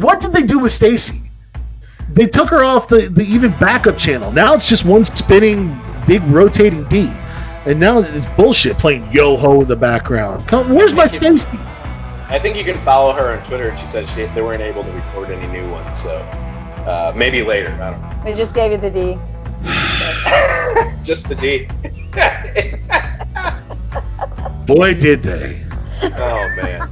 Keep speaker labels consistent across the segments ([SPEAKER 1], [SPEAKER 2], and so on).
[SPEAKER 1] what did they do with Stacy? They took her off the even backup channel. Now it's just one spinning, big rotating B. And now it's bullshit playing Yo-Ho in the background. Where's my Stacy?
[SPEAKER 2] I think you can follow her on Twitter, and she said they weren't able to record any new ones, so maybe later. I don't know.
[SPEAKER 3] They just gave you the D.
[SPEAKER 2] Just the D.
[SPEAKER 1] Boy, did they.
[SPEAKER 2] Oh, man.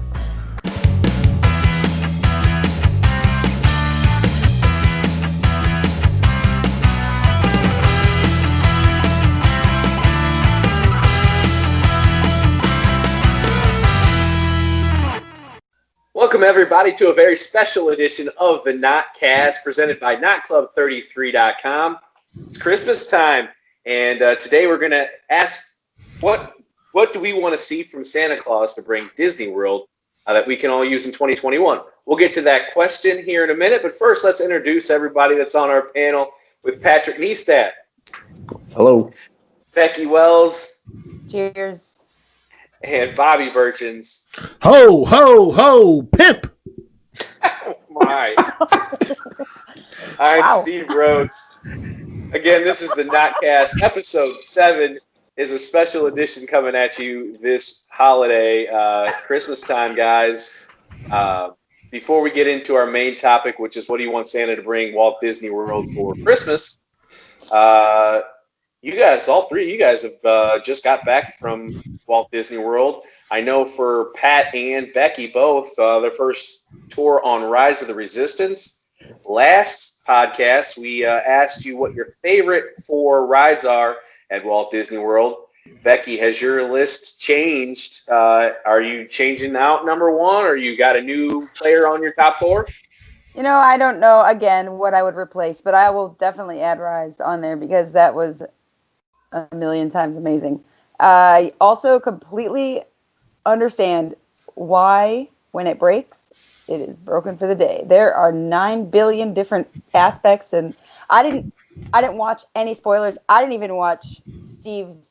[SPEAKER 2] Welcome, everybody, to a very special edition of the NotCast presented by NotClub33.com. It's Christmas time, and today we're going to ask what do we want to see from Santa Claus to bring Disney World that we can all use in 2021. We'll get to that question here in a minute, but first let's introduce everybody that's on our panel with Patrick Neistat.
[SPEAKER 4] Hello.
[SPEAKER 2] Becky Wells.
[SPEAKER 3] Cheers.
[SPEAKER 2] And Bobby Burchins.
[SPEAKER 1] Ho, ho, ho, pimp.
[SPEAKER 2] Oh, my. I'm Steve Rhodes. Again, this is the NotCast. Episode 7 is a special edition coming at you this holiday, Christmas time, guys. Before we get into our main topic, which is what do you want Santa to bring Walt Disney World for Christmas, you guys, all three of you guys have just got back from Walt Disney World. I know for Pat and Becky both, their first tour on Rise of the Resistance. Last podcast, we asked you what your favorite 4 rides are at Walt Disney World. Becky, has your list changed? Are you changing out number 1, or you got a new player on your top 4?
[SPEAKER 3] You know, I don't know, again, what I would replace, but I will definitely add Rise on there because that was a million times amazing. I also completely understand why, when it breaks, it is broken for the day. There are 9 billion different aspects, and I didn't watch any spoilers. I didn't even watch Steve's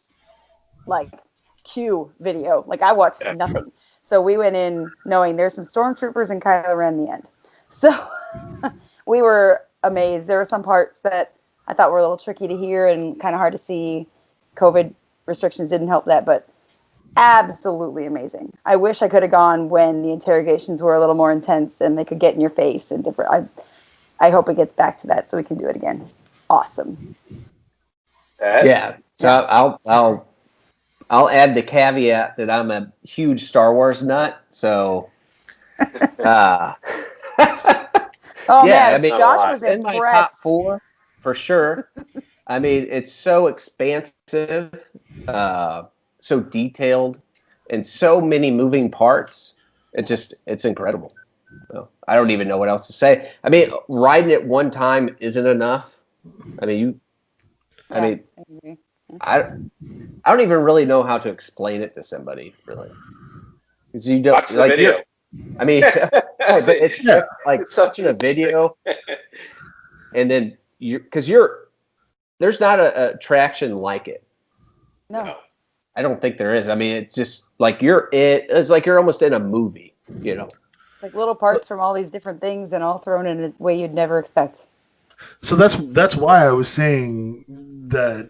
[SPEAKER 3] Q video. I watched nothing. So we went in knowing there's some stormtroopers and Kylo Ren in the end. So we were amazed. There were some parts that I thought were a little tricky to hear and kind of hard to see. COVID restrictions didn't help that, but absolutely amazing. I wish I could have gone when the interrogations were a little more intense and they could get in your face and different. I hope it gets back to that so we can do it again. Awesome.
[SPEAKER 4] Yeah. So I'll add the caveat that I'm a huge Star Wars nut. So,
[SPEAKER 3] oh
[SPEAKER 4] yeah,
[SPEAKER 3] man,
[SPEAKER 4] I mean,
[SPEAKER 3] Josh was
[SPEAKER 4] in my top 4 for sure. I mean, it's so expansive, so detailed, and so many moving parts. It's incredible. So, I don't even know what else to say. I mean, riding it one time isn't enough. I mean, I don't even really know how to explain it to somebody, really. Because you don't
[SPEAKER 2] watch the video.
[SPEAKER 4] I mean, but it's just like watching a video, and then there's not an attraction like it.
[SPEAKER 3] No.
[SPEAKER 4] I don't think there is. I mean, it's just like it's like you're almost in a movie, you know.
[SPEAKER 3] Like little parts from all these different things and all thrown in a way you'd never expect.
[SPEAKER 1] So that's why I was saying that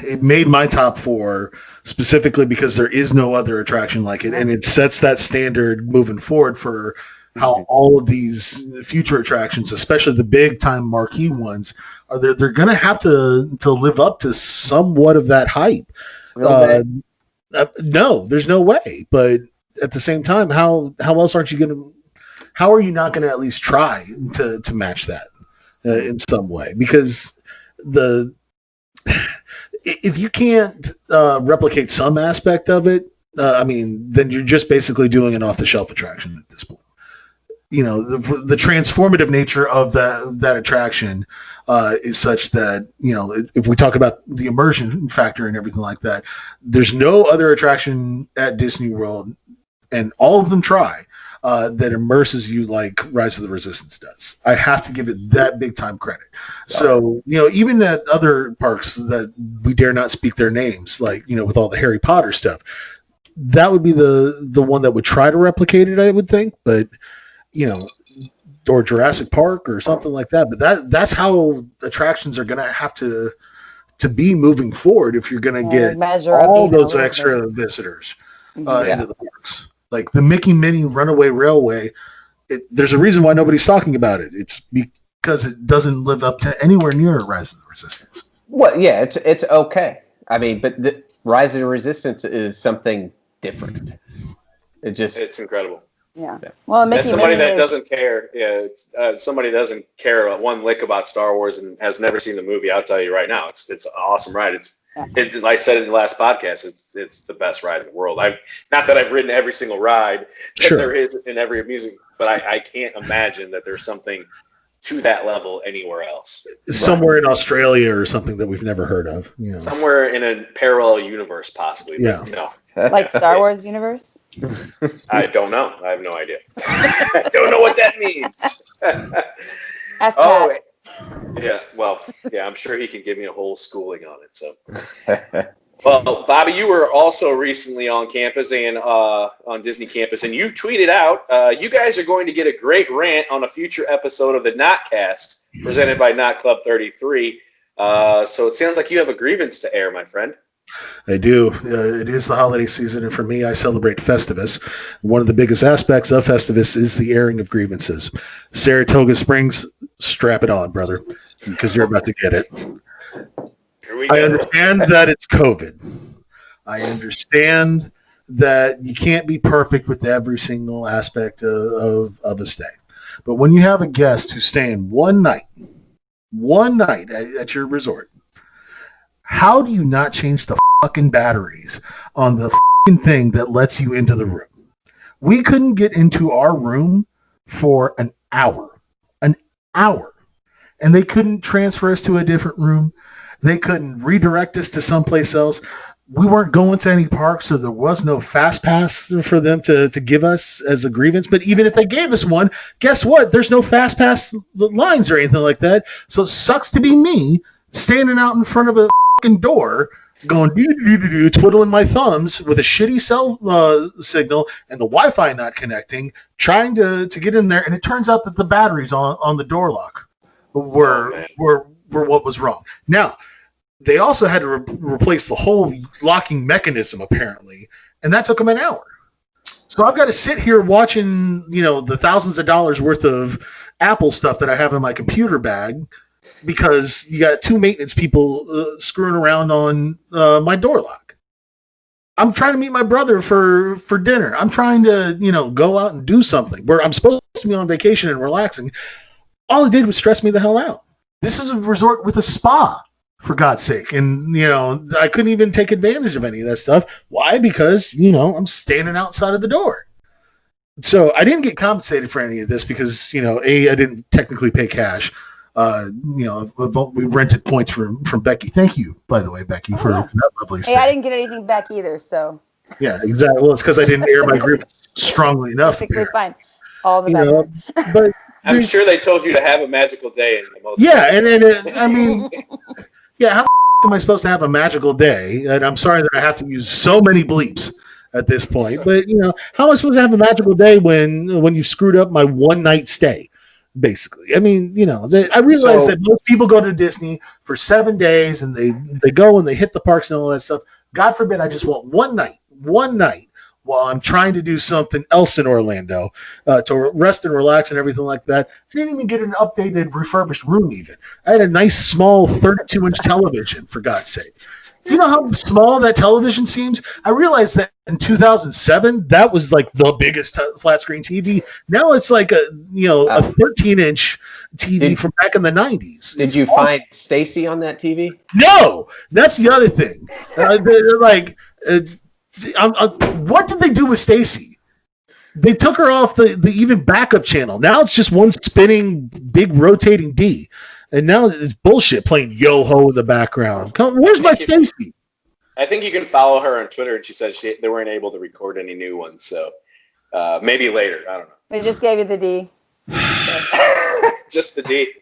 [SPEAKER 1] it made my top 4 specifically because there is no other attraction like it, and it sets that standard moving forward for how all of these future attractions, especially the big time marquee ones, they're going to have to live up to somewhat of that hype. No, there's no way. But at the same time, how else aren't you going to? How are you not going to at least try to match that in some way? Because if you can't replicate some aspect of it, I mean, then you're just basically doing an off-the-shelf attraction at this point. You know, the transformative nature of that attraction is such that, you know, if we talk about the immersion factor and everything like that, there's no other attraction at Disney World, and all of them try, that immerses you like Rise of the Resistance does. I have to give it that big time credit. So, you know, even at other parks that we dare not speak their names, like, you know, with all the Harry Potter stuff, that would be the one that would try to replicate it, I would think. But, you know, or Jurassic Park or something like that. But that's how attractions are going to have to be moving forward if you're going to get
[SPEAKER 3] measure
[SPEAKER 1] all
[SPEAKER 3] up even a
[SPEAKER 1] those
[SPEAKER 3] little
[SPEAKER 1] extra visitors
[SPEAKER 3] bit.
[SPEAKER 1] into the parks. Like the Mickey Minnie Runaway Railway, there's a reason why nobody's talking about it. It's because it doesn't live up to anywhere near Rise of the Resistance.
[SPEAKER 4] Well, yeah, it's okay. I mean, but the Rise of the Resistance is something different.
[SPEAKER 2] It's incredible.
[SPEAKER 3] Yeah. Well, Mickey
[SPEAKER 2] As somebody
[SPEAKER 3] Minnie
[SPEAKER 2] that
[SPEAKER 3] is-
[SPEAKER 2] doesn't care, somebody doesn't care one lick about Star Wars and has never seen the movie, I'll tell you right now, it's an awesome ride. Like I said in the last podcast, it's the best ride in the world. Not that I've ridden every single ride that there is in every amusement, but I can't imagine that there's something to that level anywhere else.
[SPEAKER 1] Somewhere in Australia or something that we've never heard of.
[SPEAKER 2] Somewhere in a parallel universe, possibly.
[SPEAKER 1] Yeah.
[SPEAKER 2] No.
[SPEAKER 3] like Star Wars universe.
[SPEAKER 2] I don't know. I have no idea. I don't know what that means.
[SPEAKER 3] Ask Pat.
[SPEAKER 2] Yeah. Well, yeah, I'm sure he can give me a whole schooling on it. So, well, Bobby, you were also recently on campus and on Disney campus, and you tweeted out you guys are going to get a great rant on a future episode of the NotCast presented by Not Club 33. So it sounds like you have a grievance to air, my friend.
[SPEAKER 1] I do. It is the holiday season, and for me, I celebrate Festivus. One of the biggest aspects of Festivus is the airing of grievances. Saratoga Springs, strap it on, brother, because you're about to get it.
[SPEAKER 2] Here we go.
[SPEAKER 1] I understand that it's COVID. I understand that you can't be perfect with every single aspect of a stay. But when you have a guest who's staying one night at your resort, how do you not change the fucking batteries on the fucking thing that lets you into the room? We couldn't get into our room for an hour, and they couldn't transfer us to a different room. They couldn't redirect us to someplace else. We weren't going to any parks, so there was no fast pass for them to give us as a grievance. But even if they gave us one, guess what? There's no fast pass lines or anything like that. So it sucks to be me standing out in front of a door going twiddling my thumbs with a shitty cell signal and the Wi-Fi not connecting, trying to get in there, and it turns out that the batteries on the door lock were what was wrong. Now they also had to replace the whole locking mechanism apparently, and that took them an hour. So I've got to sit here watching the thousands of dollars worth of Apple stuff that I have in my computer bag, because you got two maintenance people screwing around on my door lock. I'm trying to meet my brother for dinner. I'm trying to, go out and do something where I'm supposed to be on vacation and relaxing. All it did was stress me the hell out. This is a resort with a spa, for God's sake. And, I couldn't even take advantage of any of that stuff. Why? Because, I'm standing outside of the door. So I didn't get compensated for any of this because, I didn't technically pay cash. We rented points from Becky. Thank you, by the way, Becky, for that lovely stay.
[SPEAKER 3] Hey, I didn't get anything back either, so.
[SPEAKER 1] Yeah, exactly. Well, it's because I didn't air my grievance strongly enough.
[SPEAKER 3] Perfectly fine. All the better.
[SPEAKER 1] But
[SPEAKER 2] I'm sure they told you to have a magical day. In the most
[SPEAKER 1] how am I supposed to have a magical day? And I'm sorry that I have to use so many bleeps at this point. But how am I supposed to have a magical day when you screwed up my one night stay? Basically, I realize that most people go to Disney for 7 days and they go and they hit the parks and all that stuff. God forbid I just want one night while I'm trying to do something else in Orlando to rest and relax and everything like that. I didn't even get an updated refurbished room even. I had a nice small 32-inch television, for God's sake. You know how small that television seems? I realized that in 2007, that was like the biggest flat screen TV. Now it's like a 13-inch TV from back in the 90s.
[SPEAKER 4] Did you find Stacy on that TV?
[SPEAKER 1] No, that's the other thing. They're like, what did they do with Stacy? They took her off the even backup channel. Now it's just one spinning big rotating D. And now it's bullshit playing Yo-Ho in the background. Where's my Stacy?
[SPEAKER 2] I think you can follow her on Twitter, and she said they weren't able to record any new ones. So maybe later. I don't know.
[SPEAKER 3] They just gave you the D.
[SPEAKER 2] Just the D.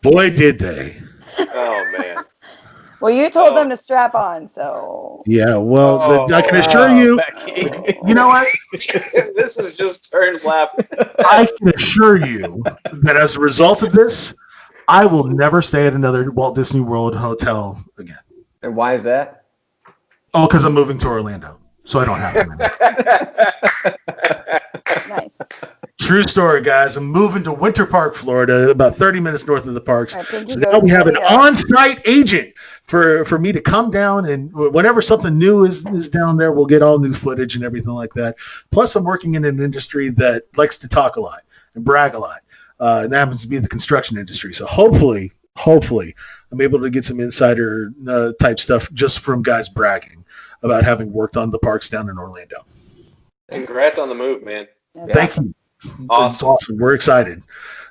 [SPEAKER 1] Boy, did they.
[SPEAKER 2] Oh, man.
[SPEAKER 3] Well, you told them to strap on, so
[SPEAKER 1] Yeah, well, I can assure
[SPEAKER 4] Oh,
[SPEAKER 1] you,
[SPEAKER 4] Becky.
[SPEAKER 1] you know what?
[SPEAKER 2] This has just turned left.
[SPEAKER 1] I can assure you that as a result of this, I will never stay at another Walt Disney World hotel again.
[SPEAKER 4] And why is that?
[SPEAKER 1] Oh, because I'm moving to Orlando, so I don't have to.
[SPEAKER 3] nice.
[SPEAKER 1] True story, guys. I'm moving to Winter Park, Florida, about 30 minutes north of the parks.
[SPEAKER 3] I think he
[SPEAKER 1] So
[SPEAKER 3] goes
[SPEAKER 1] now we have an
[SPEAKER 3] way up.
[SPEAKER 1] on-site agent for me to come down, and whenever something new is down there, we'll get all new footage and everything like that. Plus, I'm working in an industry that likes to talk a lot and brag a lot, and that happens to be the construction industry. So hopefully, I'm able to get some insider type stuff just from guys bragging about having worked on the parks down in Orlando.
[SPEAKER 2] Congrats on the move, man.
[SPEAKER 3] Yeah,
[SPEAKER 1] Thank you. It's awesome. We're excited.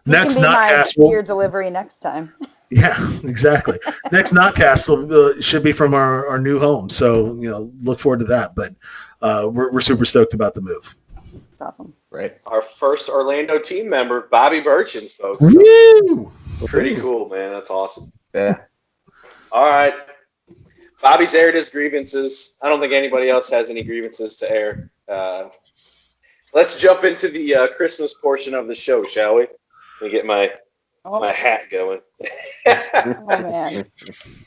[SPEAKER 3] You
[SPEAKER 1] Next
[SPEAKER 3] can be my
[SPEAKER 1] NotCast
[SPEAKER 3] beer delivery next time.
[SPEAKER 1] Yeah, exactly. Next NotCast should be from our new home. So, look forward to that. But we're super stoked about the move.
[SPEAKER 3] It's awesome.
[SPEAKER 4] Right.
[SPEAKER 2] Our first Orlando team member, Bobby Burchins, folks.
[SPEAKER 1] Woo!
[SPEAKER 2] Pretty cool, man. That's awesome.
[SPEAKER 4] Yeah.
[SPEAKER 2] All right. Bobby's aired his grievances. I don't think anybody else has any grievances to air. Let's jump into the Christmas portion of the show, shall we? Let me get my hat going.
[SPEAKER 3] Oh man.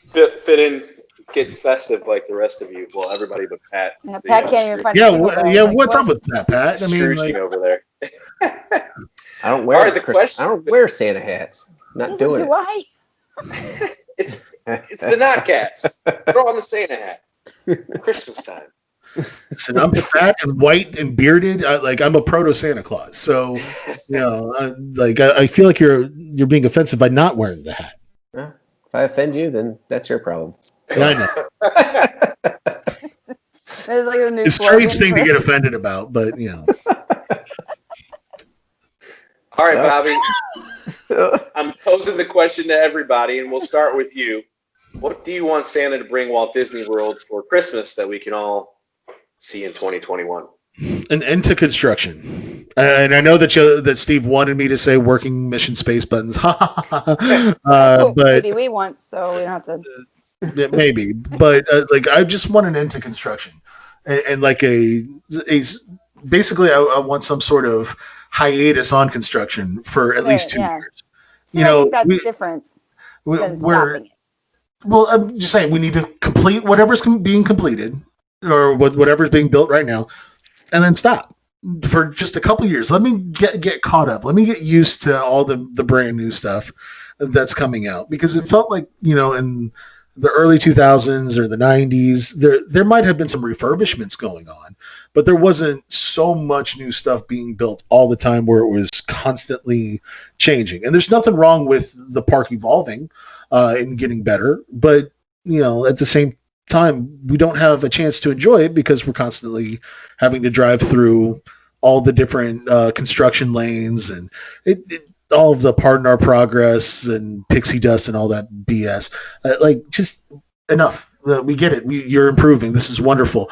[SPEAKER 2] Fit in, get festive like the rest of you. Well, everybody but Pat.
[SPEAKER 3] Yeah, Pat can't even find a
[SPEAKER 1] Yeah,
[SPEAKER 3] jingle bell. Like,
[SPEAKER 1] what's
[SPEAKER 3] what?
[SPEAKER 1] up with that, Pat? I mean,
[SPEAKER 2] Scrooging over there.
[SPEAKER 4] I don't wear
[SPEAKER 2] All right, the question-
[SPEAKER 4] I don't wear Santa hats. Not
[SPEAKER 3] Neither
[SPEAKER 4] doing
[SPEAKER 3] do
[SPEAKER 4] it.
[SPEAKER 3] I.
[SPEAKER 2] It's the NotCast. Throw on the Santa hat. Christmas time.
[SPEAKER 1] listen, I'm fat and white and bearded. I'm a proto Santa Claus. So, I feel like you're being offensive by not wearing the hat.
[SPEAKER 4] Well, if I offend you, then that's your problem.
[SPEAKER 1] Yeah, I know.
[SPEAKER 3] It's like a new
[SPEAKER 1] It's a strange
[SPEAKER 3] slogan
[SPEAKER 1] thing to
[SPEAKER 3] for-
[SPEAKER 1] get offended about, but
[SPEAKER 2] All right, Bobby. I'm posing the question to everybody, and we'll start with you. What do you want Santa to bring Walt Disney World for Christmas that we can all see in 2021?
[SPEAKER 1] an end to construction. And I know that Steve wanted me to say working mission space buttons.
[SPEAKER 3] Well,
[SPEAKER 1] but
[SPEAKER 3] maybe we want, so we don't have to.
[SPEAKER 1] yeah, maybe. But I just want an end to construction, and like a basically I want some sort of hiatus on construction for at least 2
[SPEAKER 3] Yeah.
[SPEAKER 1] years.
[SPEAKER 3] So I think that's different than stopping it.
[SPEAKER 1] Well, I'm just saying we need to complete whatever's being completed or whatever's being built right now, and then stop for just a couple years. Let me get caught up. Let me get used to all the brand new stuff that's coming out, because it felt like, in the early 2000s or the 90s, there might have been some refurbishments going on, but there wasn't so much new stuff being built all the time where it was constantly changing. And there's nothing wrong with the park evolving and getting better, but at the same time, we don't have a chance to enjoy it because we're constantly having to drive through all the different construction lanes and all of the pardon our progress and pixie dust and all that BS. Just enough. We get it. You're improving. This is wonderful.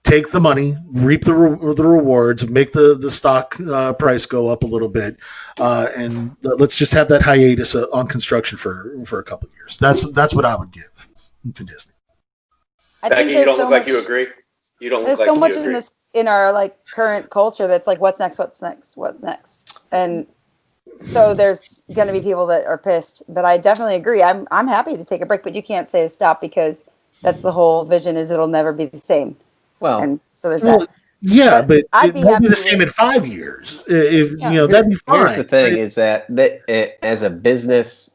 [SPEAKER 1] Take the money, reap the rewards, make the stock price go up a little bit, and let's just have that hiatus on construction for a couple of years. That's what I would give to Disney.
[SPEAKER 2] Becky, you don't look like you agree. You don't look like you agree.
[SPEAKER 3] There's so much in our current culture that's like, what's next? And so there's going to be people that are pissed, but I definitely agree. I'm happy to take a break, but you can't say to stop, because that's the whole vision, is it'll never be the same.
[SPEAKER 4] Well,
[SPEAKER 3] and so there's that.
[SPEAKER 1] Yeah, but
[SPEAKER 3] I'd
[SPEAKER 1] it
[SPEAKER 3] be
[SPEAKER 1] won't be
[SPEAKER 3] happy
[SPEAKER 1] the same in 5 years.
[SPEAKER 3] Yeah.
[SPEAKER 1] That'd be fine.
[SPEAKER 4] here's the thing: is that as a business,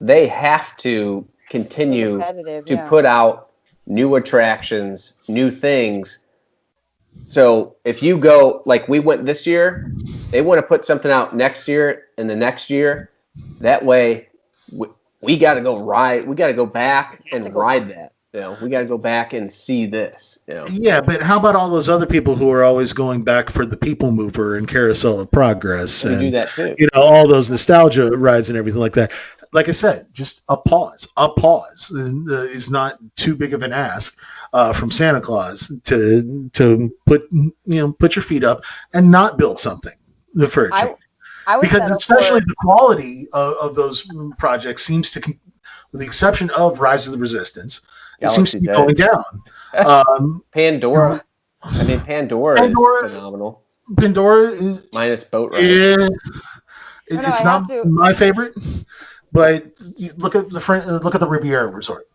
[SPEAKER 4] they have to continue to put out new attractions, new things. So if you go, like we went this year, they want to put something out next year and the next year. That way, we got to go ride. We got to go back and ride that. We got to go back and see this.
[SPEAKER 1] Yeah, but how about all those other people who are always going back for the People Mover and Carousel of Progress?
[SPEAKER 4] We do that too.
[SPEAKER 1] All those nostalgia rides and everything like that. Like I said, just a pause. A pause is not too big of an ask from Santa Claus to put your feet up and not build something for a change.
[SPEAKER 3] I would
[SPEAKER 1] because especially the quality of those projects seems to with the exception of Rise of the Resistance. It seems to
[SPEAKER 4] Galaxy's
[SPEAKER 1] be going down.
[SPEAKER 4] Pandora. I mean, Pandora is phenomenal.
[SPEAKER 1] Pandora is
[SPEAKER 4] Minus boat ride.
[SPEAKER 1] yeah,
[SPEAKER 3] No,
[SPEAKER 1] it's
[SPEAKER 3] I
[SPEAKER 1] not
[SPEAKER 3] have to-
[SPEAKER 1] my favorite, but you look at the Riviera Resort.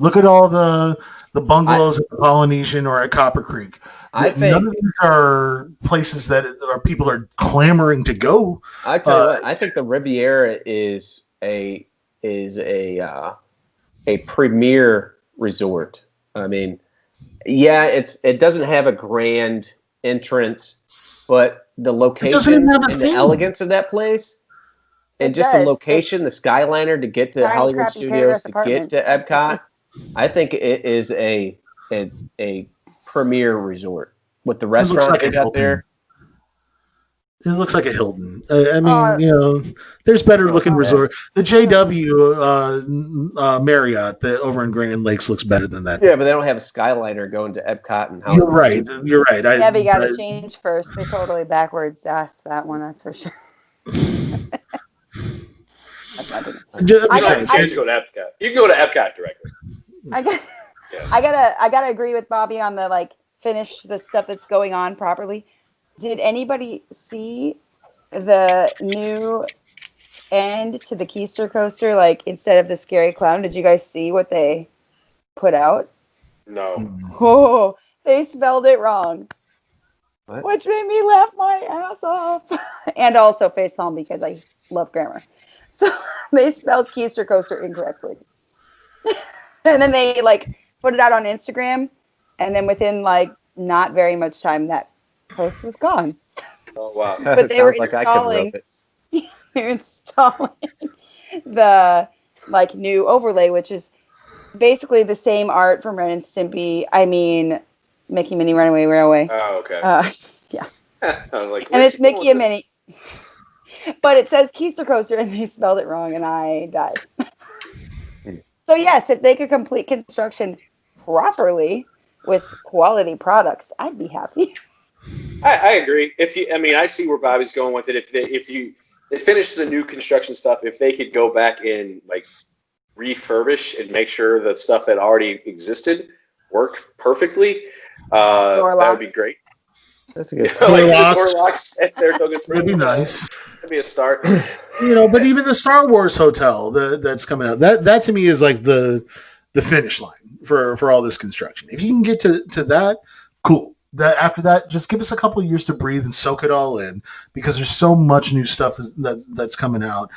[SPEAKER 1] Look at all the bungalows at the Polynesian or at Copper Creek.
[SPEAKER 4] I
[SPEAKER 1] None
[SPEAKER 4] think
[SPEAKER 1] of these are places that people are clamoring to go.
[SPEAKER 4] I tell you what, I think the Riviera is a premier resort. I mean, yeah, it doesn't have a grand entrance, but the location
[SPEAKER 1] have a
[SPEAKER 4] and the
[SPEAKER 1] theme.
[SPEAKER 4] elegance of that place, and
[SPEAKER 3] It
[SPEAKER 4] just the
[SPEAKER 3] does.
[SPEAKER 4] location, the Skyliner to get to
[SPEAKER 3] Tiny,
[SPEAKER 4] Hollywood
[SPEAKER 3] crappy
[SPEAKER 4] Studios,
[SPEAKER 3] Paris
[SPEAKER 4] to get to
[SPEAKER 3] apartments.
[SPEAKER 4] Epcot, I think it is a premier resort with the
[SPEAKER 1] looks
[SPEAKER 4] restaurant
[SPEAKER 1] like
[SPEAKER 4] they
[SPEAKER 1] a
[SPEAKER 4] got there.
[SPEAKER 1] It looks like a Hilton. I mean,
[SPEAKER 3] Oh.
[SPEAKER 1] there's better looking
[SPEAKER 3] Oh.
[SPEAKER 1] resort. The JW Marriott over in Grand Lakes looks better than that.
[SPEAKER 4] Yeah, but they don't have a Skyliner going to Epcot and
[SPEAKER 1] You're
[SPEAKER 4] Hollywood
[SPEAKER 1] right.
[SPEAKER 4] Studios.
[SPEAKER 1] You're right.
[SPEAKER 3] Yeah, but you got to change first. They're totally backwards asked that one, that's for sure. That's not good.
[SPEAKER 1] Just,
[SPEAKER 3] I
[SPEAKER 2] You don't have
[SPEAKER 3] got-
[SPEAKER 2] a chance to go to Epcot. You can go to Epcot directly.
[SPEAKER 3] I gotta agree with Bobby on the finish the stuff that's going on properly. Did anybody see the new end to the Keister coaster? Instead of the scary clown, did you guys see what they put out?
[SPEAKER 2] No.
[SPEAKER 3] Oh, they spelled it wrong.
[SPEAKER 4] What?
[SPEAKER 3] Which made me laugh my ass off. And also facepalm because I love grammar. So they spelled Keister coaster incorrectly. And then they put it out on Instagram, and then within not very much time that post was gone.
[SPEAKER 2] Oh wow.
[SPEAKER 3] But they were
[SPEAKER 4] Sounds like I could rope it.
[SPEAKER 3] They're installing the new overlay, which is basically the same art from Ren and Stimpy. I mean, Mickey, Minnie, Runaway Railway.
[SPEAKER 2] Oh okay.
[SPEAKER 3] Yeah.
[SPEAKER 2] I was like,
[SPEAKER 3] And
[SPEAKER 2] where's
[SPEAKER 3] it's
[SPEAKER 2] she going
[SPEAKER 3] Mickey and
[SPEAKER 2] with
[SPEAKER 3] Minnie. But it says Keister coaster, and they spelled it wrong, and I died. So yes, if they could complete construction properly with quality products, I'd be happy.
[SPEAKER 2] I agree. I see where Bobby's going with it. If they finish the new construction stuff, if they could go back and refurbish and make sure the stuff that already existed worked perfectly, that would be great.
[SPEAKER 4] That's a good.
[SPEAKER 2] The door locks at Saratoga Springs.
[SPEAKER 1] That'd be nice.
[SPEAKER 2] That'd be a start.
[SPEAKER 1] But even the Star Wars hotel that's coming out, that to me is the finish line for all this construction. If you can get to that, cool. That after that, just give us a couple of years to breathe and soak it all in, because there's so much new stuff that's coming out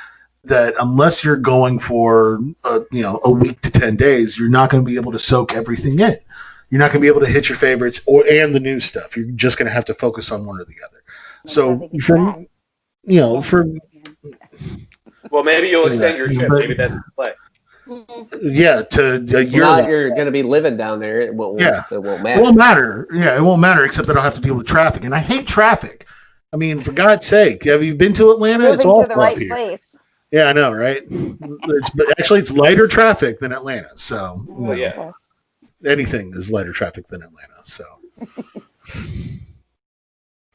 [SPEAKER 1] that unless you're going for a week to 10 days, you're not going to be able to soak everything in. You're not going to be able to hit your favorites and the new stuff. You're just going to have to focus on one or the other. So
[SPEAKER 2] Well, maybe you'll extend your trip. Maybe that's the play.
[SPEAKER 1] to a year.
[SPEAKER 4] You're going to be living down there. It won't matter.
[SPEAKER 1] It won't matter. Yeah, it won't matter, except that I'll have to deal with traffic, and I hate traffic. I mean, for God's sake, have you been to Atlanta?
[SPEAKER 3] Moving
[SPEAKER 1] it's all
[SPEAKER 3] to the right
[SPEAKER 1] here.
[SPEAKER 3] place.
[SPEAKER 1] Yeah, I know, right? It's lighter traffic than Atlanta. So
[SPEAKER 2] yeah.
[SPEAKER 1] anything is lighter traffic than Atlanta. So.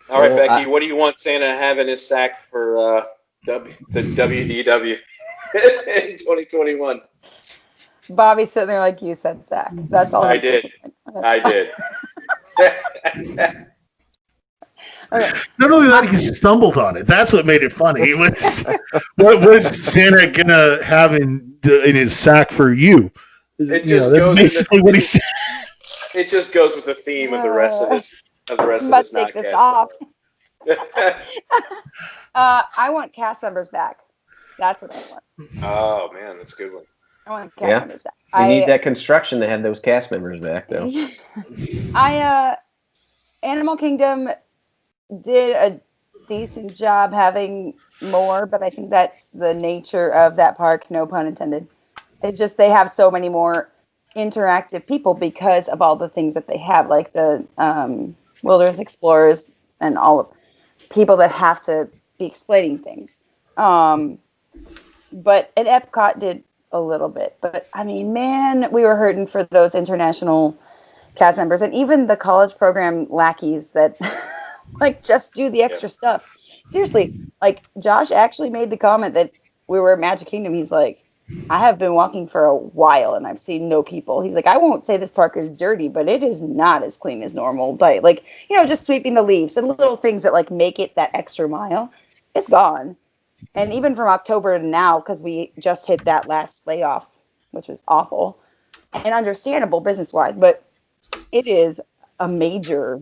[SPEAKER 2] All right, Becky, what do you want Santa to have in his sack for the WDW in 2021?
[SPEAKER 3] Bobby's sitting there like you said, Zach. That's all.
[SPEAKER 2] I did.
[SPEAKER 3] Okay.
[SPEAKER 1] Not only that, he stumbled on it. That's what made it funny. What was Santa gonna have in his sack for you?
[SPEAKER 2] It just
[SPEAKER 1] goes basically what he said.
[SPEAKER 2] It just goes with the theme of the rest of this.
[SPEAKER 3] Must take this off. I want cast members back. That's what I want.
[SPEAKER 2] Oh man, that's a good one.
[SPEAKER 3] I want cast members back.
[SPEAKER 4] You need that construction to have those cast members back, though.
[SPEAKER 3] Animal Kingdom did a decent job having more, but I think that's the nature of that park, no pun intended. It's just they have so many more interactive people because of all the things that they have, like the wilderness explorers and all of people that have to be explaining things. But Epcot did a little bit. But I mean, man, we were hurting for those international cast members and even the college program lackeys that just do the extra stuff. Seriously, Josh actually made the comment that we were at Magic Kingdom. He's like, I have been walking for a while and I've seen no people. He's like, I won't say this park is dirty, but it is not as clean as normal. But like, just sweeping the leaves and little things that like make it that extra mile, it's gone. And even from October to now, because we just hit that last layoff, which was awful and understandable business wise, but it is a major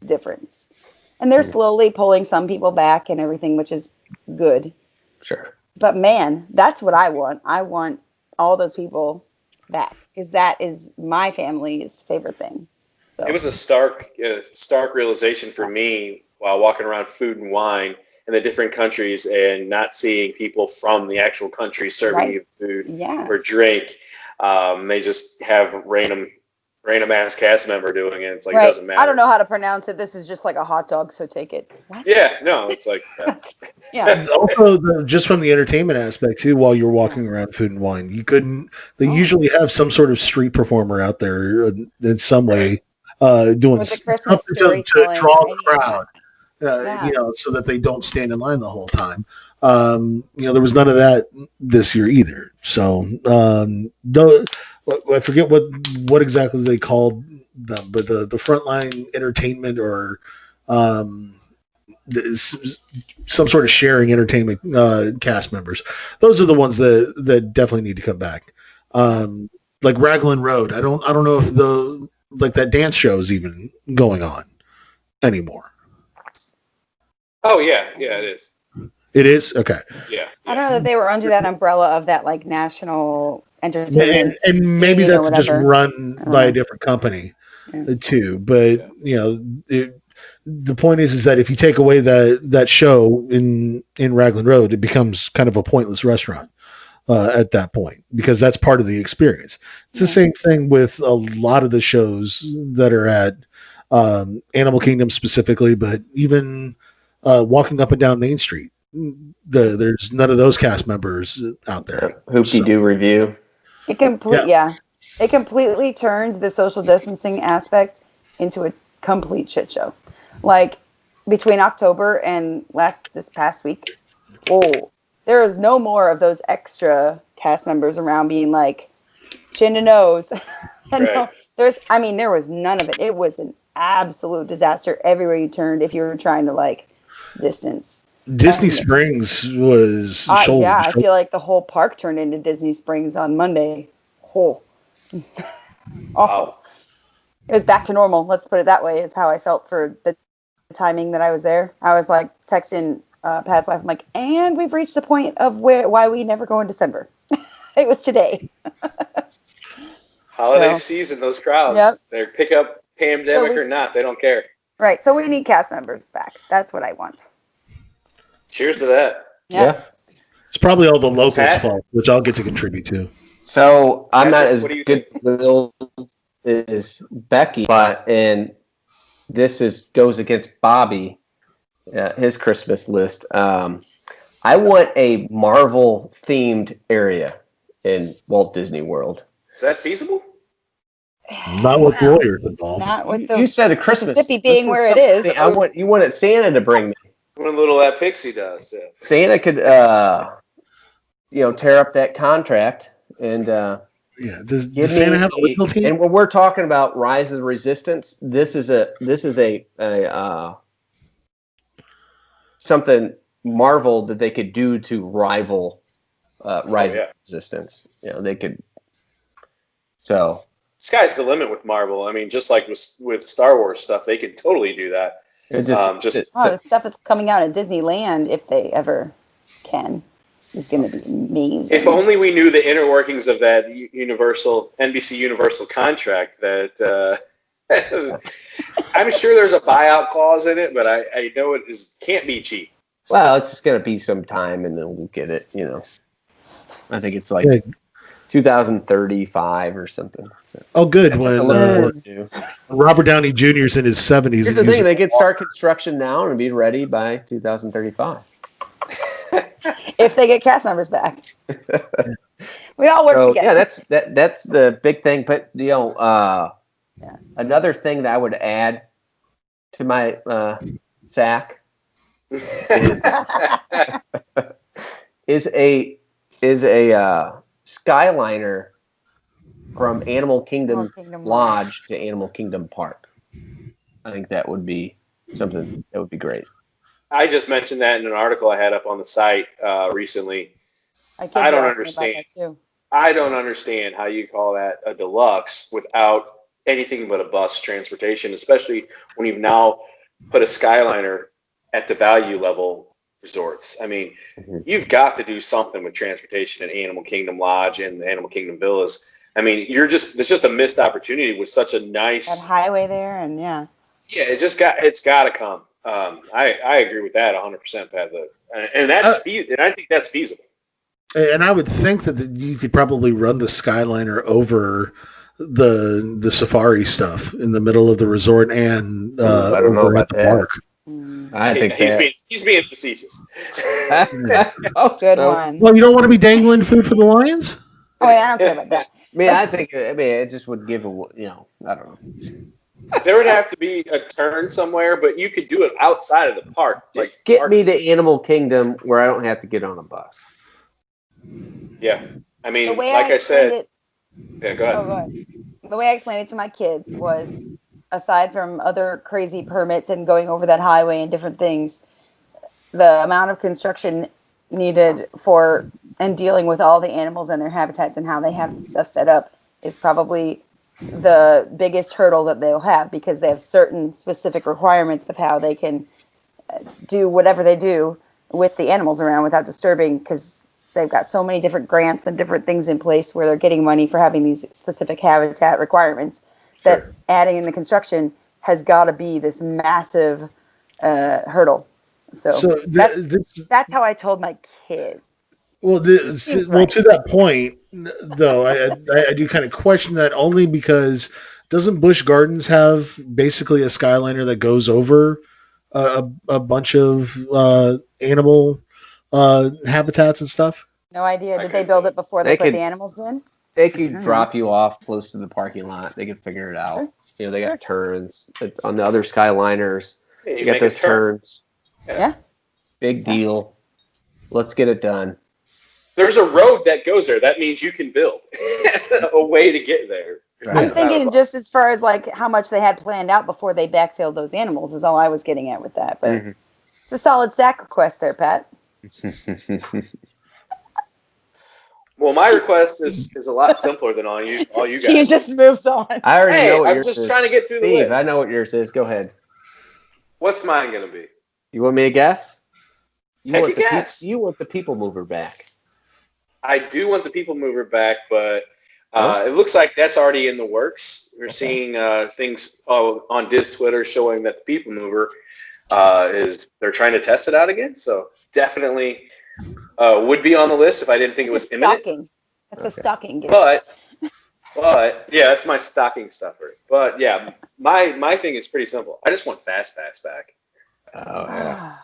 [SPEAKER 3] difference. And they're slowly pulling some people back and everything, which is good.
[SPEAKER 4] Sure.
[SPEAKER 3] But man, that's what I want. I want all those people back because that is my family's favorite thing. So
[SPEAKER 2] It was a stark realization for me while walking around Food and Wine in the different countries and not seeing people from the actual country serving you food or drink. They just have random ass cast member doing it. It's like, it doesn't matter.
[SPEAKER 3] I don't know how to pronounce it. This is just like a hot dog, so take it. What?
[SPEAKER 2] Yeah, no, it's like,
[SPEAKER 1] And also, just from the entertainment aspect too, while you're walking around Food and Wine, they usually have some sort of street performer out there in some way, doing
[SPEAKER 3] With the
[SPEAKER 1] something
[SPEAKER 3] Christmas
[SPEAKER 1] to draw the crowd,
[SPEAKER 3] Yeah.
[SPEAKER 1] so that they don't stand in line the whole time. There was none of that this year either. So, I forget what exactly they called them, but the frontline entertainment or some sort of sharing entertainment cast members. Those are the ones that definitely need to come back. Like Raglan Road. I don't know if that dance show is even going on anymore.
[SPEAKER 2] oh yeah, it is.
[SPEAKER 1] It is? Okay.
[SPEAKER 2] Yeah.
[SPEAKER 3] I don't know that they were under that umbrella of that like national entertainment.
[SPEAKER 1] And maybe
[SPEAKER 3] union or
[SPEAKER 1] that's just
[SPEAKER 3] whatever.
[SPEAKER 1] run by a different company too. But the point is that if you take away that show in Raglan Road, it becomes kind of a pointless restaurant at that point, because that's part of the experience. It's the same thing with a lot of the shows that are at Animal Kingdom specifically, but even walking up and down Main Street, there's none of those cast members out there.
[SPEAKER 4] Hoopty-doo review.
[SPEAKER 3] It completely turned the social distancing aspect into a complete shit show. Like between October and this past week, there is no more of those extra cast members around being like chin to nose.
[SPEAKER 2] Right.
[SPEAKER 3] There was none of it. It was an absolute disaster everywhere you turned if you were trying to like distance.
[SPEAKER 1] Disney Springs was shoulder.
[SPEAKER 3] I feel like the whole park turned into Disney Springs on Monday. Awful.
[SPEAKER 2] Wow.
[SPEAKER 3] It was back to normal. Let's put it that way. Is how I felt for the timing that I was there. I was like texting Pat's wife. I'm like, and we've reached the point of why we never go in December. It was today.
[SPEAKER 2] Holiday season, those crowds. They pick up pandemic or not, they don't care.
[SPEAKER 3] Right. So we need cast members back. That's what I want.
[SPEAKER 2] Cheers to that.
[SPEAKER 4] Yeah.
[SPEAKER 1] It's probably all the locals' fault, which I'll get to contribute to.
[SPEAKER 4] So I'm not as
[SPEAKER 2] what do you
[SPEAKER 4] good as Becky, and this goes against Bobby, his Christmas list. I want a Marvel themed area in Walt Disney World.
[SPEAKER 2] Is that feasible?
[SPEAKER 1] Not with lawyers involved.
[SPEAKER 3] Not with the
[SPEAKER 4] You said a Christmas.
[SPEAKER 3] Mississippi being where it is.
[SPEAKER 4] You wanted Santa to bring me.
[SPEAKER 2] What a little that Pixie does. Yeah.
[SPEAKER 4] Santa could, tear up that contract and
[SPEAKER 1] Does Santa have a legal team?
[SPEAKER 4] And when we're talking about Rise of the Resistance, this is a something Marvel that they could do to rival Rise of the Resistance. They could. So
[SPEAKER 2] sky's the limit with Marvel. I mean, just like with Star Wars stuff, they could totally do that.
[SPEAKER 3] The stuff that's coming out at Disneyland, if they ever can, is going to be amazing.
[SPEAKER 2] If only we knew the inner workings of that NBC Universal contract. That I'm sure there's a buyout clause in it, but I know it can't be cheap.
[SPEAKER 4] Well, it's just going to be some time, and then we'll get it. I think it's like 2035 or something.
[SPEAKER 1] So, good. When Robert Downey Jr.'s in his 70s.
[SPEAKER 4] Here's the thing: they could start construction now and be ready by 2035.
[SPEAKER 3] If they get cast members back, we all work together.
[SPEAKER 4] Yeah, that's the big thing. But another thing that I would add to my sack is a Skyliner from Animal Kingdom,
[SPEAKER 3] Animal Kingdom
[SPEAKER 4] Lodge to Animal Kingdom Park. I think that would be something that would be great.
[SPEAKER 2] I just mentioned that in an article I had up on the site recently.
[SPEAKER 3] My kids
[SPEAKER 2] I don't
[SPEAKER 3] were asking about
[SPEAKER 2] understand.
[SPEAKER 3] that too.
[SPEAKER 2] I don't understand how you call that a deluxe without anything but a bus transportation, especially when you've now put a Skyliner at the value level resorts. I mean, you've got to do something with transportation at Animal Kingdom Lodge and the Animal Kingdom Villas. I mean, it's just a missed opportunity with such a nice
[SPEAKER 3] That highway there, and yeah.
[SPEAKER 2] Yeah, it's got to come. I agree with that 100%, Pat. And and I think that's feasible.
[SPEAKER 1] And I would think that you could probably run the Skyliner over the safari stuff in the middle of the resort and
[SPEAKER 4] I don't know
[SPEAKER 1] over
[SPEAKER 4] about
[SPEAKER 1] at the
[SPEAKER 4] that.
[SPEAKER 1] park.
[SPEAKER 4] I think
[SPEAKER 2] he's being facetious.
[SPEAKER 4] Oh,
[SPEAKER 3] Good
[SPEAKER 4] so,
[SPEAKER 3] one.
[SPEAKER 1] Well, you don't want to be dangling food for the lions?
[SPEAKER 3] Oh, wait, I don't care about that.
[SPEAKER 4] I mean, it just would give I don't know.
[SPEAKER 2] There would have to be a turn somewhere, but you could do it outside of the park.
[SPEAKER 4] Just get me to Animal Kingdom where I don't have to get on a bus.
[SPEAKER 2] Yeah, I mean,
[SPEAKER 3] The way
[SPEAKER 2] like I said.
[SPEAKER 3] go ahead. The way I explained it to my kids was, aside from other crazy permits and going over that highway and different things, the amount of construction needed for and dealing with all the animals and their habitats and how they have stuff set up is probably the biggest hurdle that they'll have, because they have certain specific requirements of how they can do whatever they do with the animals around without disturbing, because they've got so many different grants and different things in place where they're getting money for having these specific habitat requirements, that adding in the construction has got to be this massive hurdle. So that's how I told my kids.
[SPEAKER 1] Well, to that point, though, I do kind of question that, only because doesn't Busch Gardens have basically a Skyliner that goes over a bunch of animal habitats and stuff?
[SPEAKER 3] No idea. Did they build it before they put the animals in?
[SPEAKER 4] They could drop you off close to the parking lot. They could figure it out.
[SPEAKER 3] Sure.
[SPEAKER 4] They got turns on the other Skyliners.
[SPEAKER 2] Yeah,
[SPEAKER 4] you got those turns.
[SPEAKER 3] Yeah.
[SPEAKER 4] Big deal. Let's get it done.
[SPEAKER 2] There's a road that goes there. That means you can build a way to get there.
[SPEAKER 3] Right. I'm thinking just as far as like how much they had planned out before they backfilled those animals is all I was getting at with that. But it's a solid sack request there, Pat.
[SPEAKER 2] Well, my request is a lot simpler than all you guys.
[SPEAKER 3] He just moves on.
[SPEAKER 4] I already know what
[SPEAKER 2] I'm
[SPEAKER 4] yours
[SPEAKER 2] just
[SPEAKER 4] is.
[SPEAKER 2] trying to get through the
[SPEAKER 4] Steve,
[SPEAKER 2] list.
[SPEAKER 4] I know what yours is. Go ahead.
[SPEAKER 2] What's mine going to be?
[SPEAKER 4] You want me to guess?
[SPEAKER 2] Take a guess.
[SPEAKER 4] You want the people mover back.
[SPEAKER 2] I do want the people mover back, but it looks like that's already in the works. We're seeing things on Diz Twitter showing that the people mover they're trying to test it out again. So definitely would be on the list if I didn't think it was imminent.
[SPEAKER 3] That's a stocking gift.
[SPEAKER 2] But yeah, that's my stocking stuffer. But yeah, my thing is pretty simple. I just want Fast Pass back.
[SPEAKER 4] Oh yeah.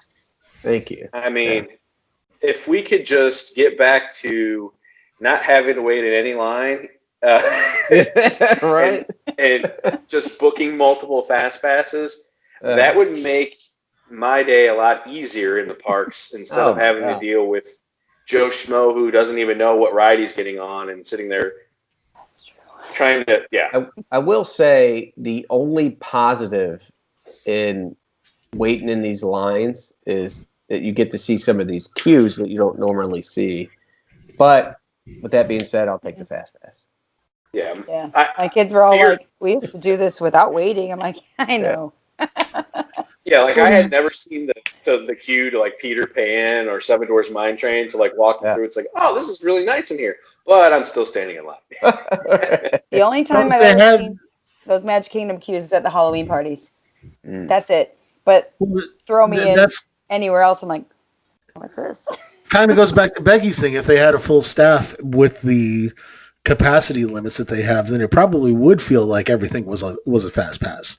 [SPEAKER 4] Thank you.
[SPEAKER 2] I mean, if we could just get back to not having to wait in any line,
[SPEAKER 4] right,
[SPEAKER 2] and just booking multiple Fast Passes, that would make my day a lot easier in the parks instead of having to deal with Joe Schmo who doesn't even know what ride he's getting on and sitting there trying to. Yeah,
[SPEAKER 4] I will say the only positive in waiting in these lines is that you get to see some of these queues that you don't normally see. But with that being said, I'll take the Fast Pass.
[SPEAKER 2] Yeah.
[SPEAKER 3] My kids were all like, we used to do this without waiting. I'm like, I know.
[SPEAKER 2] Yeah, like I had never seen the queue to like Peter Pan or Seven Dwarfs Mine Train. So like walking through, it's like, oh, this is really nice in here. But I'm still standing in line.
[SPEAKER 3] The only time I've ever seen those Magic Kingdom queues is at the Halloween parties. That's it. But throw me in anywhere else, I'm like, what's this?
[SPEAKER 1] Kind of goes back to Becky's thing. If they had a full staff with the capacity limits that they have, then it probably would feel like everything was a Fast Pass.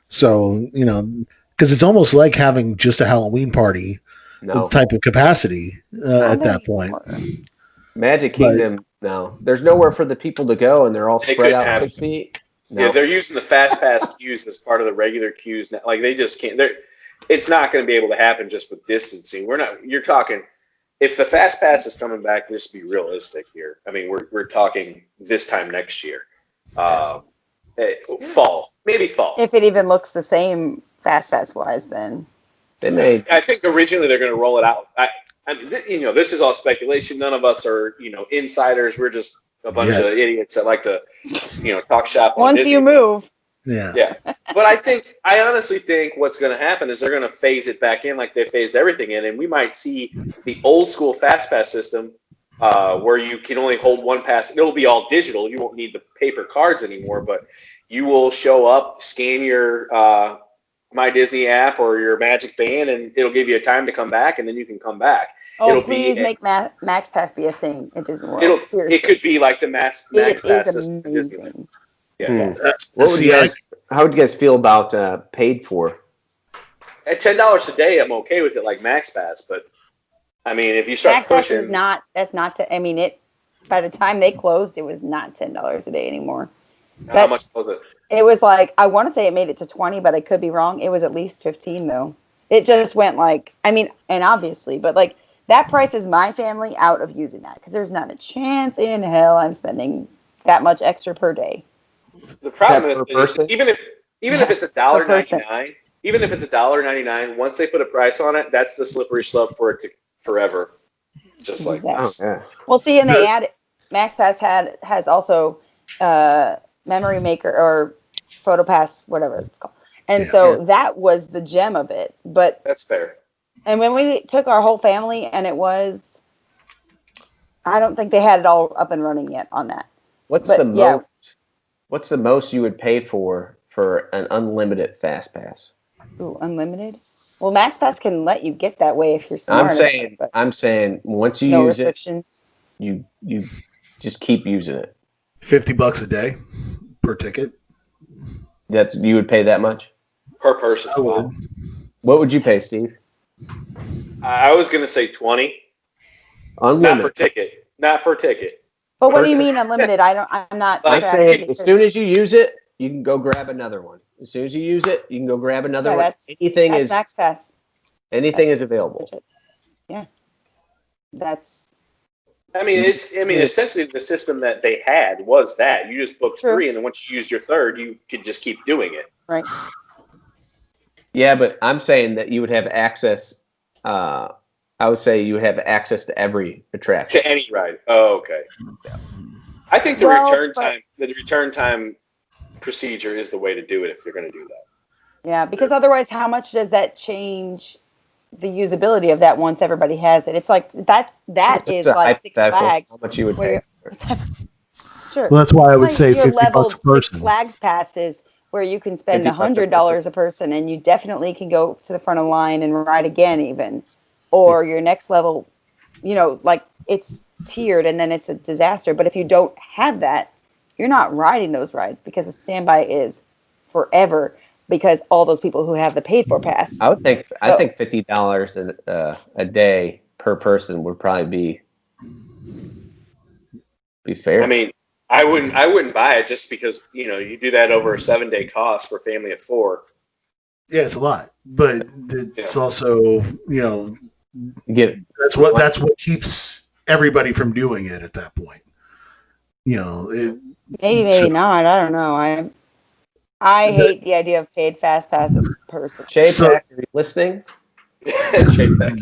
[SPEAKER 1] So, because it's almost like having just a Halloween party type of capacity at that point.
[SPEAKER 2] Magic
[SPEAKER 4] Kingdom, no. There's nowhere for the people to go, and they're all spread out 6 feet. No.
[SPEAKER 2] Yeah, they're using the Fast Pass queues as part of the regular queues now. Like they just can't. It's not going to be able to happen just with distancing. You're talking if the Fast Pass is coming back, just be realistic here. I mean, we're talking this time next year, fall, maybe fall.
[SPEAKER 3] If it even looks the same Fast Pass wise, then
[SPEAKER 2] I think originally they're going to roll it out. This is all speculation. None of us are, insiders. We're just a bunch of idiots that like to, talk shop. On
[SPEAKER 3] once
[SPEAKER 2] Disney.
[SPEAKER 3] you move,
[SPEAKER 2] yeah. But I honestly think what's going to happen is they're going to phase it back in like they phased everything in, and we might see the old school Fast Pass system where you can only hold one pass. It'll be all digital. You won't need the paper cards anymore, but you will show up, scan your My Disney app or your Magic Band, and it'll give you a time to come back, and then you can come back.
[SPEAKER 3] Please make Max Pass be a thing. It doesn't work.
[SPEAKER 2] It could be like the Max Pass system.
[SPEAKER 3] Amazing.
[SPEAKER 2] Yeah.
[SPEAKER 4] How would you guys feel about paid for?
[SPEAKER 2] At $10 a day, I'm okay with it, like Max Pass. But I mean, if you start
[SPEAKER 3] Max
[SPEAKER 2] pushing,
[SPEAKER 3] Pass by the time they closed, it was not $10 a day anymore.
[SPEAKER 2] How much was it?
[SPEAKER 3] It was like, I want to say it made it to 20, but I could be wrong. It was at least 15 though. It just went and obviously, but like that prices my family out of using that because there's not a chance in hell I'm spending that much extra per day.
[SPEAKER 2] The problem is even if it's $1.99, even if it's $1.99, once they put a price on it, that's the slippery slope for it to forever. Just like that.
[SPEAKER 3] Well, see, and they added Max Pass has also Memory Maker or PhotoPass, whatever it's called, and that was the gem of it. But
[SPEAKER 2] that's fair. And
[SPEAKER 3] when we took our whole family, and it was, I don't think they had it all up and running yet on that.
[SPEAKER 4] What's the most you would pay for an unlimited Fast Pass?
[SPEAKER 3] Ooh, unlimited? Well, Max Pass can let you get that way if you're smart.
[SPEAKER 4] I'm saying once you use it, you just keep using it.
[SPEAKER 1] $50 a day per ticket.
[SPEAKER 4] You would pay that much
[SPEAKER 2] per person.
[SPEAKER 1] Wow.
[SPEAKER 4] What would you pay, Steve?
[SPEAKER 2] I was going to say 20.
[SPEAKER 4] Unlimited.
[SPEAKER 2] Not per ticket.
[SPEAKER 3] But what do you mean unlimited? I'm not.
[SPEAKER 4] I'm saying as soon as you use it, you can go grab another one. As soon as you use it, you can go grab another one. Anything is
[SPEAKER 3] Max Pass.
[SPEAKER 4] Anything is available.
[SPEAKER 3] Yeah.
[SPEAKER 2] Essentially the system that they had was that you just booked 3, and then once you used your third, you could just keep doing it.
[SPEAKER 3] Right.
[SPEAKER 4] Yeah, but I'm saying that you would have access. I would say you would have access to every attraction.
[SPEAKER 2] To any ride. Oh, okay. Yeah. I think the return time procedure is the way to do it if they're going to do that.
[SPEAKER 3] Yeah, because otherwise, how much does that change the usability of that once everybody has it? It's like that is like Six Flags.
[SPEAKER 4] How much you would pay?
[SPEAKER 3] Sure.
[SPEAKER 1] Well, that's why I would say
[SPEAKER 3] your
[SPEAKER 1] $50
[SPEAKER 3] leveled
[SPEAKER 1] a person.
[SPEAKER 3] Six Flags passes where you can spend $100 a person, and you definitely can go to the front of the line and ride again, even. Or your next level, like it's tiered, and then it's a disaster. But if you don't have that, you're not riding those rides because the standby is forever. Because all those people who have the paid for pass.
[SPEAKER 4] I think $50 a day per person would probably be fair.
[SPEAKER 2] I mean, I wouldn't buy it just because you do that over a 7-day cost for a family of 4.
[SPEAKER 1] Yeah, it's a lot, but it's also that's what keeps everybody from doing it at that point.
[SPEAKER 3] Maybe not. I don't know. I hate the idea of paid fast passes per person.
[SPEAKER 4] Pack, are you listening?
[SPEAKER 2] Pack.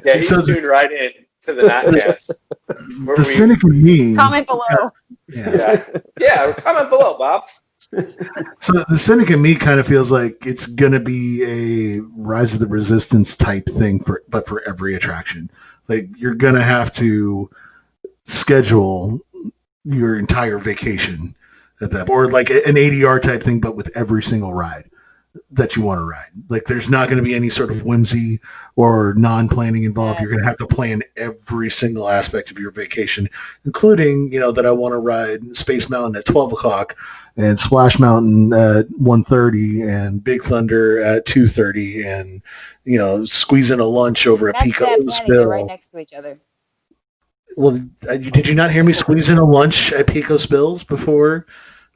[SPEAKER 2] Yeah, he's tuned right in to the NotCast.
[SPEAKER 1] The cynic in me.
[SPEAKER 3] Comment below.
[SPEAKER 2] Yeah, comment below, Bob.
[SPEAKER 1] So the cynic in me kind of feels like it's going to be a Rise of the Resistance type thing for every attraction. Like you're going to have to schedule your entire vacation at that, or like an ADR type thing, but with every single ride that you want to ride. Like there's not going to be any sort of whimsy or non-planning involved. You're going to have to plan every single aspect of your vacation, including, that I want to ride Space Mountain at 12 o'clock and Splash Mountain at 1:30 and Big Thunder at 2:30 and, squeeze in a lunch over at Pico Spill.
[SPEAKER 3] They're right next to each other.
[SPEAKER 1] Well, did you not hear me squeeze in a lunch at Pico Spills before,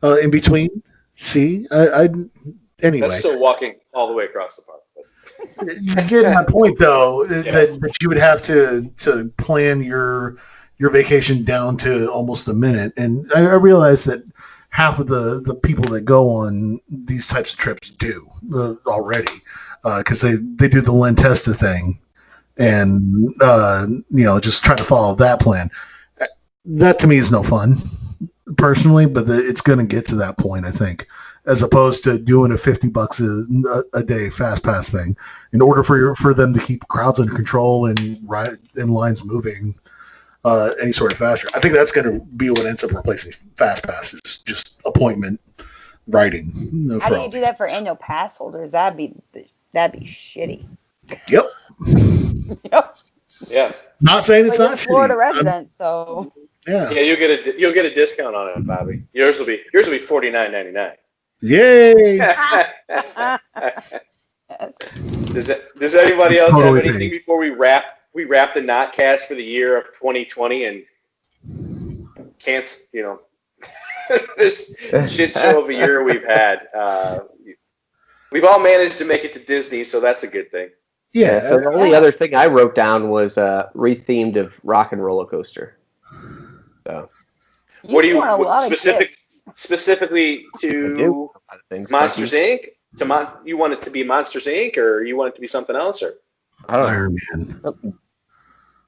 [SPEAKER 1] in between? See, anyway.
[SPEAKER 2] That's still walking all the way across the park.
[SPEAKER 1] You get my point, though, that you would have to plan your vacation down to almost a minute. And I realize that half of the people that go on these types of trips do already, because they do the Lentesta thing and just try to follow that plan. That to me is no fun, personally, but it's going to get to that point, I think, as opposed to doing a $50 a day fast pass thing in order for them to keep crowds under control and lines moving any sort of faster. I think that's going to be what ends up replacing fast passes, just appointment writing.
[SPEAKER 3] How do you do that for annual pass holders? That'd be shitty.
[SPEAKER 1] Yep.
[SPEAKER 3] Yep.
[SPEAKER 2] Yeah.
[SPEAKER 1] Not saying it's
[SPEAKER 3] But you're
[SPEAKER 1] not
[SPEAKER 3] a Florida
[SPEAKER 1] shitty.
[SPEAKER 3] resident, so
[SPEAKER 1] Yeah.
[SPEAKER 2] Yeah, you'll get a discount on it, Bobby. Yours will be $49.99.
[SPEAKER 1] Yay.
[SPEAKER 3] yes.
[SPEAKER 2] Does anybody else
[SPEAKER 1] Totally
[SPEAKER 2] have anything
[SPEAKER 1] paid.
[SPEAKER 2] before we wrap the NotCast for the year of 2020 and can't this shit show of a year we've had. We've all managed to make it to Disney, so that's a good thing.
[SPEAKER 4] Yeah, so the only other thing I wrote down was rethemed of Rock and Roller Coaster. So,
[SPEAKER 2] What do you
[SPEAKER 3] want a lot of
[SPEAKER 2] specifically to
[SPEAKER 4] things.
[SPEAKER 2] Monsters Inc? You want it to be Monsters Inc, or you want it to be something else, or
[SPEAKER 4] I don't know.
[SPEAKER 1] Iron Man.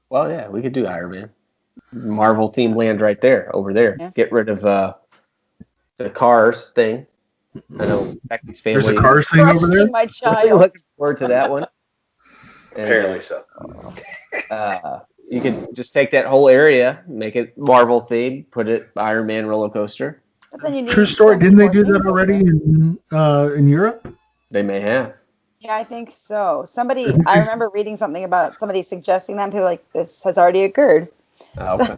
[SPEAKER 4] Well, yeah, we could do Iron Man. Marvel themed land right there, over there.
[SPEAKER 3] Yeah.
[SPEAKER 4] Get rid of the Cars thing. I know Becky's family.
[SPEAKER 1] There's a Cars thing over there?
[SPEAKER 3] My
[SPEAKER 4] Really
[SPEAKER 3] child.
[SPEAKER 4] looking forward to that one. And,
[SPEAKER 2] apparently so.
[SPEAKER 4] You could just take that whole area, make it Marvel themed, put it Iron Man roller coaster.
[SPEAKER 3] But then you need
[SPEAKER 1] True story.
[SPEAKER 3] so
[SPEAKER 1] Didn't they
[SPEAKER 3] many
[SPEAKER 1] do
[SPEAKER 3] more
[SPEAKER 1] that
[SPEAKER 3] things over
[SPEAKER 1] already
[SPEAKER 3] there.
[SPEAKER 1] in Europe?
[SPEAKER 4] They may have.
[SPEAKER 3] Yeah, I think so. I remember reading something about somebody suggesting that. People were like, this has already occurred.
[SPEAKER 4] Oh, okay.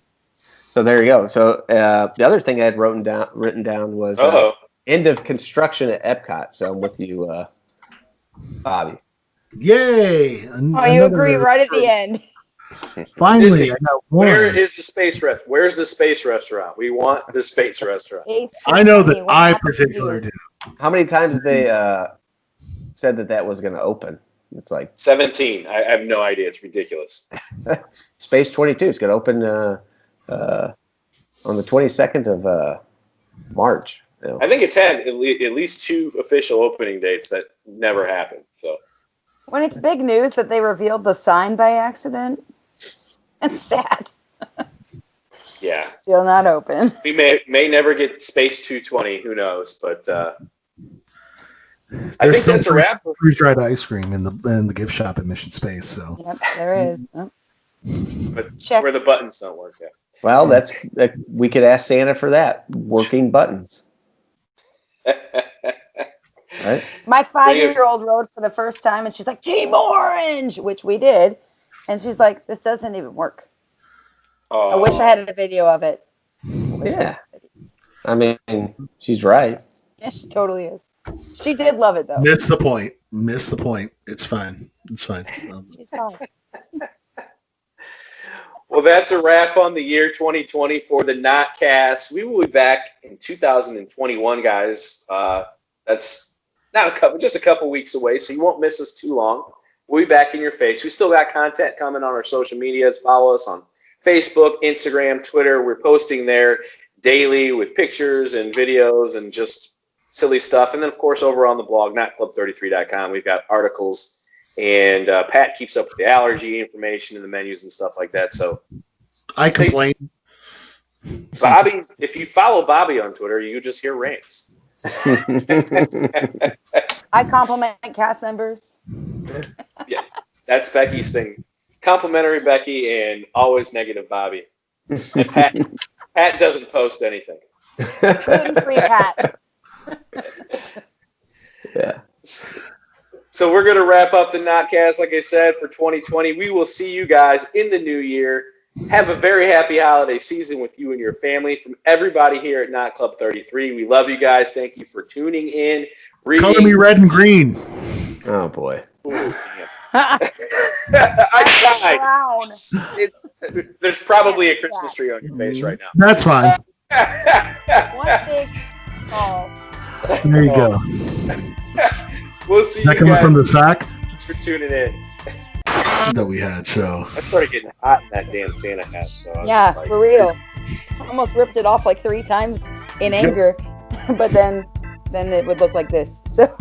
[SPEAKER 4] So there you go. So the other thing I had written down was end of construction at Epcot. So I'm with you, Bobby.
[SPEAKER 1] Yay!
[SPEAKER 3] Oh, you agree right at the end.
[SPEAKER 1] Finally,
[SPEAKER 2] Disney,
[SPEAKER 1] I got one.
[SPEAKER 2] Where's the space restaurant? We want the space restaurant.
[SPEAKER 1] I know that I particularly do.
[SPEAKER 4] How many times have they said that was going to open? It's like
[SPEAKER 2] 17. I have no idea. It's ridiculous.
[SPEAKER 4] Space 22 is going to open on the 22nd of March. You know.
[SPEAKER 2] I think it's had at least 2 official opening dates that never happened. So
[SPEAKER 3] When it's big news that they revealed the sign by accident, it's sad.
[SPEAKER 2] yeah,
[SPEAKER 3] Still not open.
[SPEAKER 2] we may never get Space 220. Who knows? But I think that's a wrap.
[SPEAKER 1] Freeze-dried ice cream in the gift shop at Mission Space. So
[SPEAKER 3] Yep, there is. Oh.
[SPEAKER 2] But
[SPEAKER 3] Check.
[SPEAKER 2] where the buttons don't work yet.
[SPEAKER 4] Well, we could ask Santa for that. Working buttons. Right?
[SPEAKER 3] My 5-year-old rode for the first time, and she's like, Team Orange, which we did. And she's like, this doesn't even work. I wish I had a video of it.
[SPEAKER 4] Yeah. I mean, she's right.
[SPEAKER 3] Yeah, she totally is. She did love it, though.
[SPEAKER 1] Miss the point. It's fine. It's fine.
[SPEAKER 3] She's fine.
[SPEAKER 2] Well, that's a wrap on the year 2020 for the NotCast. We will be back in 2021, guys. That's just a couple weeks away, so you won't miss us too long. We'll be back in your face. We still got content coming on our social medias. Follow us on Facebook, Instagram, Twitter. We're posting there daily with pictures and videos and just silly stuff. And then, of course, over on the blog, notclub33.com, we've got articles. And Pat keeps up with the allergy information and the menus and stuff like that. So
[SPEAKER 1] I complain.
[SPEAKER 2] Bobby, if you follow Bobby on Twitter, you just hear rants.
[SPEAKER 3] I compliment cast members.
[SPEAKER 2] Yeah, that's Becky's thing. Complimentary Becky and always negative Bobby. And Pat doesn't post anything.
[SPEAKER 3] Gluten-free Pat.
[SPEAKER 4] Yeah.
[SPEAKER 2] So we're going to wrap up the NotCast, like I said, for 2020. We will see you guys in the new year. Have a very happy holiday season with you and your family. From everybody here at Not Club 33, we love you guys. Thank you for tuning in.
[SPEAKER 1] Color me red and green.
[SPEAKER 4] Oh, boy.
[SPEAKER 2] I tried. There's probably a Christmas tree on your face right now.
[SPEAKER 1] That's fine.
[SPEAKER 3] One big ball.
[SPEAKER 1] There you go.
[SPEAKER 2] We'll see
[SPEAKER 1] Is that
[SPEAKER 2] you
[SPEAKER 1] coming
[SPEAKER 2] guys.
[SPEAKER 1] from the sack?
[SPEAKER 2] for tuning in.
[SPEAKER 1] that we had. So
[SPEAKER 2] I started getting hot in that damn Santa hat. So I was
[SPEAKER 3] Yeah,
[SPEAKER 2] just like,
[SPEAKER 3] for real. Almost ripped it off like 3 times in
[SPEAKER 1] Yep.
[SPEAKER 3] anger, but then it would look like this. So